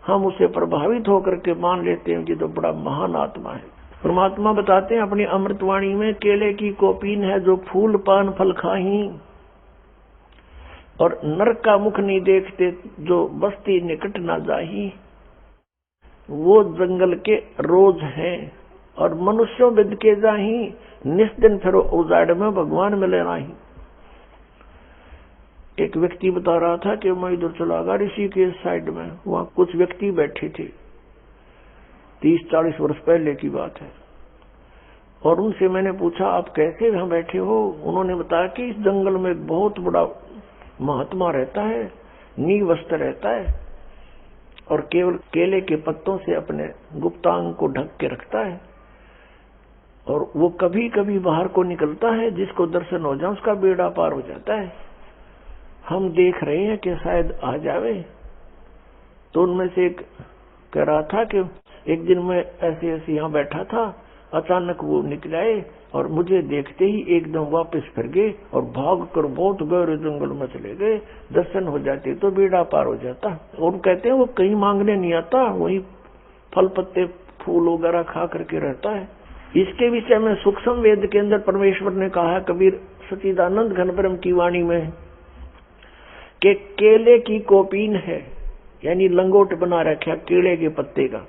हम उसे प्रभावित होकर के मान लेते हैं कि तो बड़ा महान आत्मा है। परमात्मा बताते हैं अपनी अमृतवाणी में, केले की कोपीन है जो फूल पान फल खाही, और नरक का मुख नहीं देखते जो बस्ती निकट ना जाही। वो जंगल के रोज हैं और मनुष्यों विद के जाही, निस्दिन फिर उजाड़ में भगवान मिले नाही। एक व्यक्ति बता रहा था कि मैं इधर चला गया ऋषिकेश साइड में, वहां कुछ व्यक्ति बैठे थे, 30-40 वर्ष पहले की बात है। और उनसे मैंने पूछा आप कैसे यहाँ बैठे हो। उन्होंने बताया कि इस जंगल में एक बहुत बड़ा महात्मा रहता है, नींव वस्त्र रहता है, और केवल केले के पत्तों से अपने गुप्तांग को ढक के रखता है, और वो कभी कभी बाहर को निकलता है, जिसको दर्शन हो जाए उसका बेड़ा पार हो जाता है। हम देख रहे हैं कि शायद आ जावे। तो उनमें से एक कह रहा था कि एक दिन मैं ऐसे ऐसे यहाँ बैठा था, अचानक वो निकल आए और मुझे देखते ही एकदम वापस फिर गए और भाग कर बहुत गहरे जंगल में चले गए। दर्शन हो जाते तो बेड़ा पार हो जाता। और कहते हैं वो कहीं मांगने नहीं आता, वही फल पत्ते फूल वगैरह खा करके रहता है। इसके विषय में सूक्ष्म वेद के अंदर परमेश्वर ने कहा, कबीर सच्चिदानंद घन ब्रह्म की वाणी में, कि केले की कोपीन है, यानी लंगोट बना रखा केले के पत्ते का,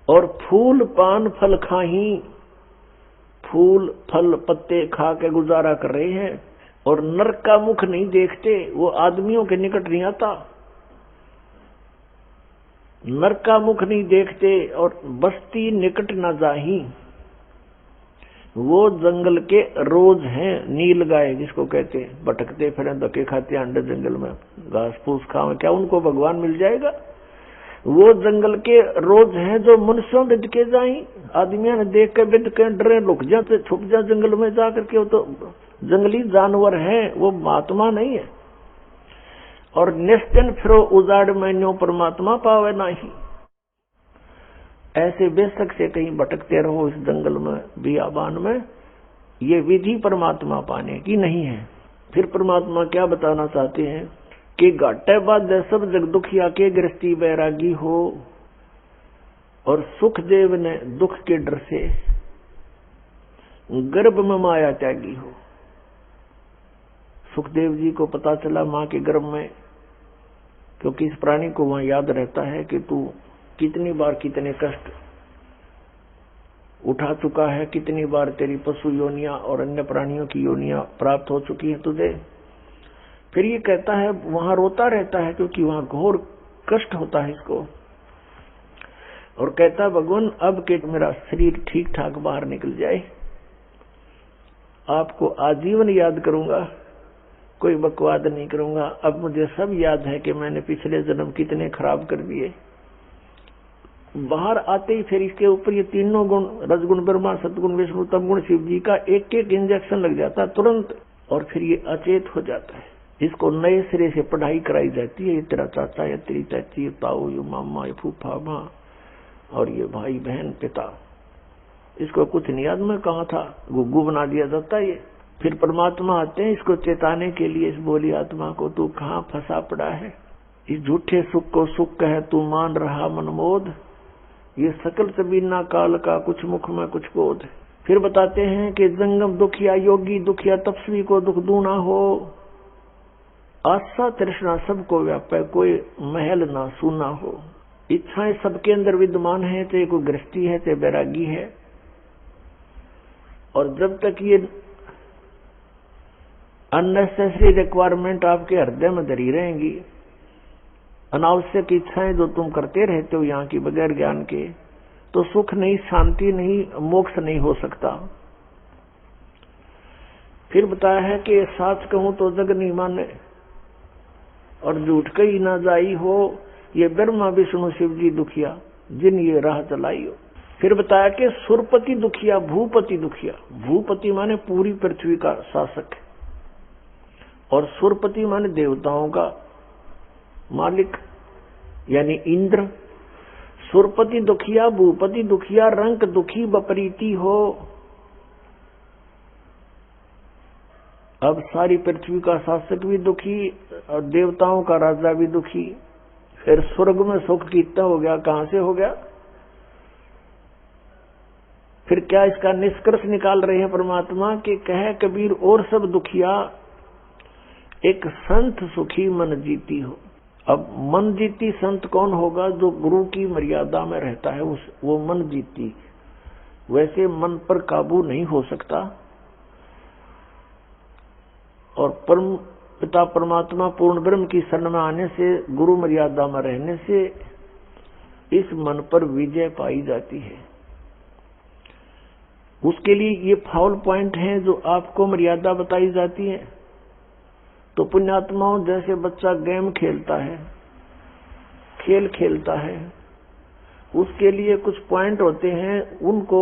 और फूल पान फल खाही, फूल फल पत्ते खा के गुजारा कर रहे हैं, और नरक का मुख नहीं देखते, वो आदमियों के निकट नहीं आता, नरक का मुख नहीं देखते, और बस्ती निकट न जाही। वो जंगल के रोज हैं, नील गाय जिसको कहते हैं, भटकते फिर धक्के खाते अंडे जंगल में, घास फूस खावे, क्या उनको भगवान मिल जाएगा। वो जंगल के रोज हैं जो मनुष्यों बिद के जाई, आदमियों ने देख के बिद के डरे, लुक जाते छुप जा जंगल में जा करके। वो तो जंगली जानवर हैं, वो महात्मा नहीं है। और निश्चन फिरो उजाड़ में न्यो परमात्मा पावे नहीं। ऐसे बेशक से कहीं भटकते रहो इस जंगल में, बियाबान में, ये विधि परमात्मा पाने की नहीं है। फिर परमात्मा क्या बताना चाहते हैं कि घाटे बाद सब जग दुखिया के गृहस्थी बैरागी हो, और सुखदेव ने दुख के डर से गर्भ में माया त्यागी हो। सुखदेव जी को पता चला मां के गर्भ में, क्योंकि इस प्राणी को वहां याद रहता है कि तू कितनी बार कितने कष्ट उठा चुका है, कितनी बार तेरी पशु योनियां और अन्य प्राणियों की योनियां प्राप्त हो चुकी है तुझे। फिर ये कहता है, वहां रोता रहता है क्योंकि वहां घोर कष्ट होता है इसको, और कहता भगवान अब के मेरा शरीर ठीक ठाक बाहर निकल जाए, आपको आजीवन याद करूंगा, कोई बकवाद नहीं करूंगा। अब मुझे सब याद है कि मैंने पिछले जन्म कितने खराब कर दिए। बाहर आते ही फिर इसके ऊपर ये तीनों गुण, रजगुण ब्रह्मा, सतगुण विष्णु, तमगुण शिव जी का एक एक इंजेक्शन लग जाता है तुरंत, और फिर ये अचेत हो जाता है। इसको नए सिरे से पढ़ाई कराई जाती है, ये तेरा चाचा, ये तेरी चाची, ये ताऊ, ये मामा, ये फूफा, माँ, और ये भाई बहन पिता, इसको कुछ नहीं याद में कहा था, गुग्गू बना दिया जाता है ये। फिर परमात्मा आते हैं इसको चेताने के लिए, इस बोली आत्मा को, तू कहाँ फंसा पड़ा है, इस झूठे सुख को सुख कह तू मान रहा मनमोद, ये सकल सबीना काल का कुछ मुख में कुछ बोध। फिर बताते हैं कि जंगम दुखिया योगी दुखिया तपस्वी को दुख दूना हो, आशा तृष्णा सबको व्यापे कोई महल ना सूना हो। इच्छाएं सबके अंदर विद्यमान है, चाहे कोई गृहस्थी है चाहे बैरागी है, और जब तक ये अननेसेसरी रिक्वायरमेंट आपके हृदय में धरी रहेंगी, अनावश्यक इच्छाएं जो तुम करते रहते हो यहाँ की बगैर ज्ञान के, तो सुख नहीं, शांति नहीं, मोक्ष नहीं हो सकता। फिर बताया है कि साच कहूं तो जग नहीं माने, और झूठ कही ना जाई हो, ये ब्रह्मा विष्णु शिव जी दुखिया जिन ये राह चलाई हो। फिर बताया कि सुरपति दुखिया भूपति दुखिया, भूपति माने पूरी पृथ्वी का शासक है, और सुरपति माने देवताओं का मालिक यानी इंद्र। सुरपति दुखिया भूपति दुखिया, रंक दुखी बपरीती हो। अब सारी पृथ्वी का शासक भी दुखी और देवताओं का राजा भी दुखी। फिर स्वर्ग में सुख कितना हो गया, कहां से हो गया। फिर क्या इसका निष्कर्ष निकाल रहे हैं परमात्मा कि कहे कबीर और सब दुखिया, एक संत सुखी मन जीती हो। अब मन जीती संत कौन होगा, जो गुरु की मर्यादा में रहता है, वो मन जीती। वैसे मन पर काबू नहीं हो सकता, और परम पिता परमात्मा पूर्ण ब्रह्म की शरण में आने से, गुरु मर्यादा में रहने से इस मन पर विजय पाई जाती है। उसके लिए ये फाउल पॉइंट हैं जो आपको मर्यादा बताई जाती है। तो पुण्यात्माओं, जैसे बच्चा गेम खेलता है, खेल खेलता है, उसके लिए कुछ पॉइंट होते हैं, उनको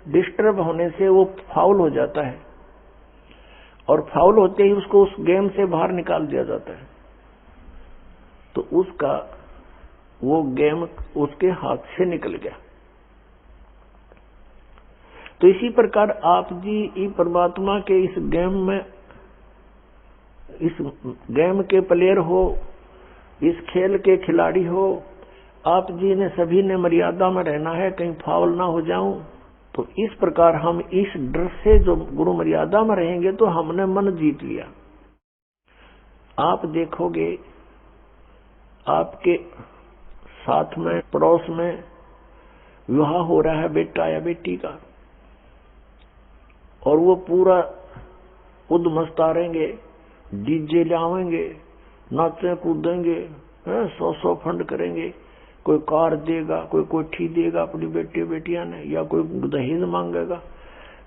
डिस्टर्ब होने से वो फाउल हो जाता है, और फाउल होते ही उसको उस गेम से बाहर निकाल दिया जाता है, तो उसका वो गेम उसके हाथ से निकल गया। तो इसी प्रकार आप जी परमात्मा के इस गेम के प्लेयर हो, इस खेल के खिलाड़ी हो। आप जी ने सभी ने मर्यादा में रहना है, कहीं फाउल ना हो जाऊं। तो इस प्रकार हम इस डर से जो गुरु मर्यादा में रहेंगे तो हमने मन जीत लिया। आप देखोगे आपके साथ में पड़ोस में विवाह हो रहा है बेटा या बेटी का, और वो पूरा उद्मस्ता रहेंगे, डीजे लावेंगे, नाचे कूदेंगे, 100 फंड करेंगे, कोई कार देगा, कोई कोठी देगा अपनी बेटी बेटियां ने, या कोई दहेज मांगेगा।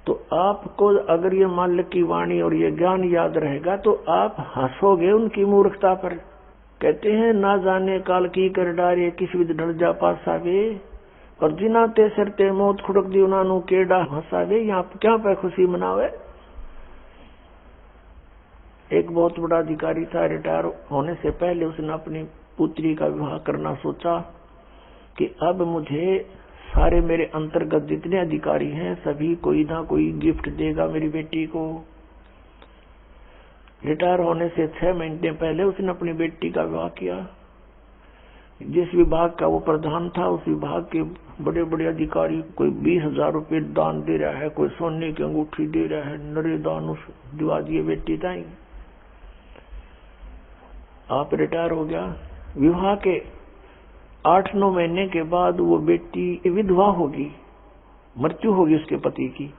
तो आपको अगर ये माल्य की वाणी और ये ज्ञान याद रहेगा तो आप हंसोगे उनकी मूर्खता पर। कहते हैं ना जाने काल की कर डारे, किस विध ढल जा पासावे, और जिना ते सिर ते मौत खुड़क दी उन्होंने केड़ा हंसावे। यहाँ क्या पे खुशी मनावे। एक बहुत बड़ा अधिकारी था, रिटायर होने से पहले उसने अपनी पुत्री का विवाह करना सोचा कि अब मुझे सारे मेरे अंतर्गत जितने अधिकारी हैं सभी कोई ना कोई गिफ्ट देगा मेरी बेटी को। रिटायर होने से 6 महीने पहले उसने अपनी बेटी का विवाह किया। जिस विभाग का वो प्रधान था उस विभाग के बड़े बड़े अधिकारी कोई 20,000 रुपये दान दे रहा है, कोई सोने की अंगूठी दे रहा है, नरे दान उस दिवा दिए बेटी ताई। आप रिटायर हो गया। विवाह के 8-9 महीने के बाद वो बेटी विधवा होगी, मृत्यु होगी उसके पति की।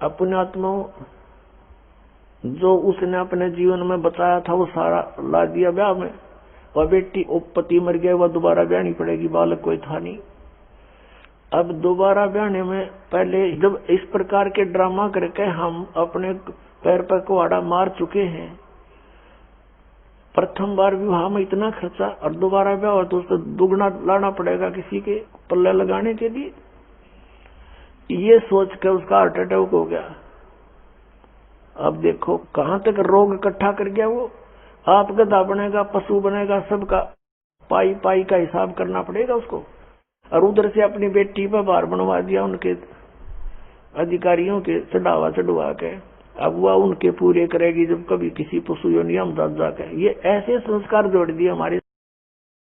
अपने आत्मा जो उसने अपने जीवन में बताया था वो सारा ला दिया ब्याह में। वह बेटी पति मर गया, वह दोबारा ब्याहनी पड़ेगी, बालक कोई था नहीं। अब दोबारा ब्याहने में पहले जब इस प्रकार के ड्रामा करके हम अपने पैर पर कुहाड़ा मार चुके हैं, प्रथम बार विवाह में इतना खर्चा और दोबारा ब्याह तो उसको दुगना लाना पड़ेगा किसी के पल्ले लगाने के लिए। ये सोच कर उसका हार्ट अटैक हो गया। अब देखो कहां तक रोग इकट्ठा कर गया वो। आप गधा बनेगा, पशु बनेगा, सबका पाई पाई का हिसाब करना पड़ेगा उसको। और उधर से अपनी बेटी पर भार बनवा दिया उनके अधिकारियों के चढ़वा के। अब वह उनके पूरे करेगी जब कभी किसी पशु योनि हम दादा के। ये ऐसे संस्कार जोड़ दिए हमारे